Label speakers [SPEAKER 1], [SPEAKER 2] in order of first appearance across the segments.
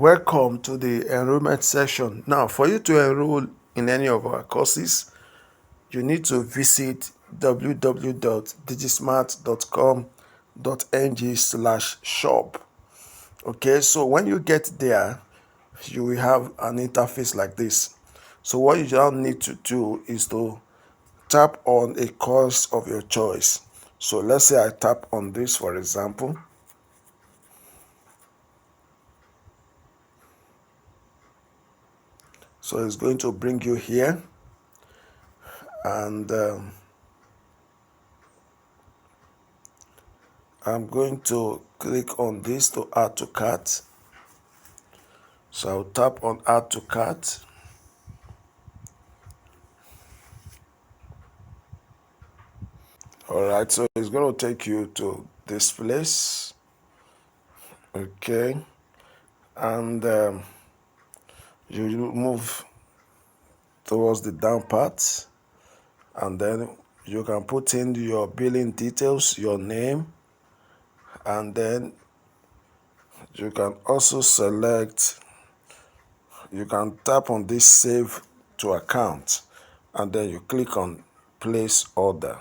[SPEAKER 1] Welcome to the enrollment session. Now, for you to enroll in any of our courses, you need to visit www.digismart.com.ng/shop. Okay, so when you get there, you will have an interface like this. So what you now need to do is to tap on a course of your choice. So let's say I tap on this, for example. So it's going to bring you here, and I'm going to click on this to add to cart. So I'll tap on add to cart. All right, so it's going to take you to this place. Okay, and you move towards the down part, and then you can put in your billing details, your name, and then you can also select, you can tap on this save to account, and then you click on place order.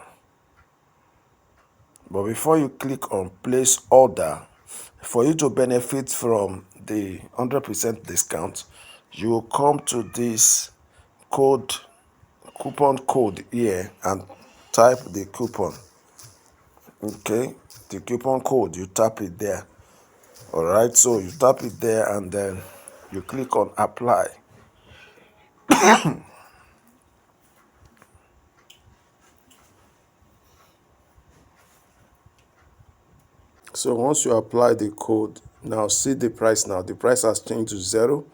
[SPEAKER 1] But before you click on place order, for you to benefit from the 100% discount, you will come to this coupon code here and type the coupon. Okay, the coupon code, you tap it there. All right, so you tap it there and then you click on apply. So once you apply the code, now see the price now. The price has changed to 0.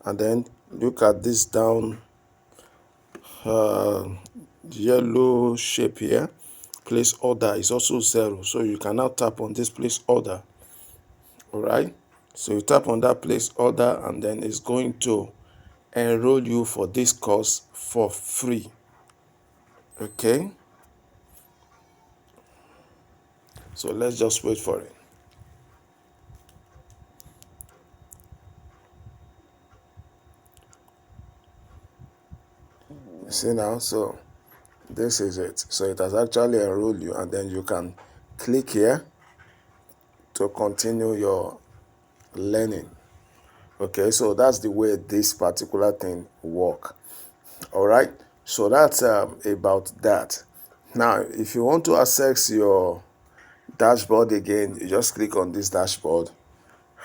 [SPEAKER 1] And then look at this down yellow shape here. Place order is also 0. So you can now tap on this place order. All right. So you tap on that place order, and then it's going to enroll you for this course for free. Okay. So let's just wait for it. You see now, so this is it. So it has actually enrolled you, and then you can click here to continue your learning. Okay, so that's the way this particular thing work. All right, so that's about that. Now, if you want to access your dashboard again, you just click on this dashboard,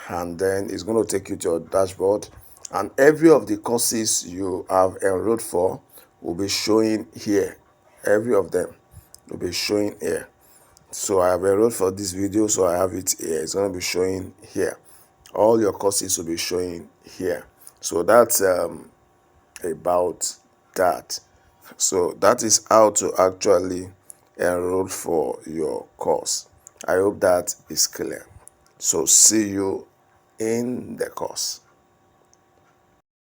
[SPEAKER 1] and then it's going to take you to your dashboard, and every of the courses you have enrolled for will be showing here. Every of them will be showing here. So I have enrolled for this video, so I have it here. It's going to be showing here. All your courses will be showing here. So that's about that. So that is how to actually enroll for your course. I hope that is clear. So see you in the course.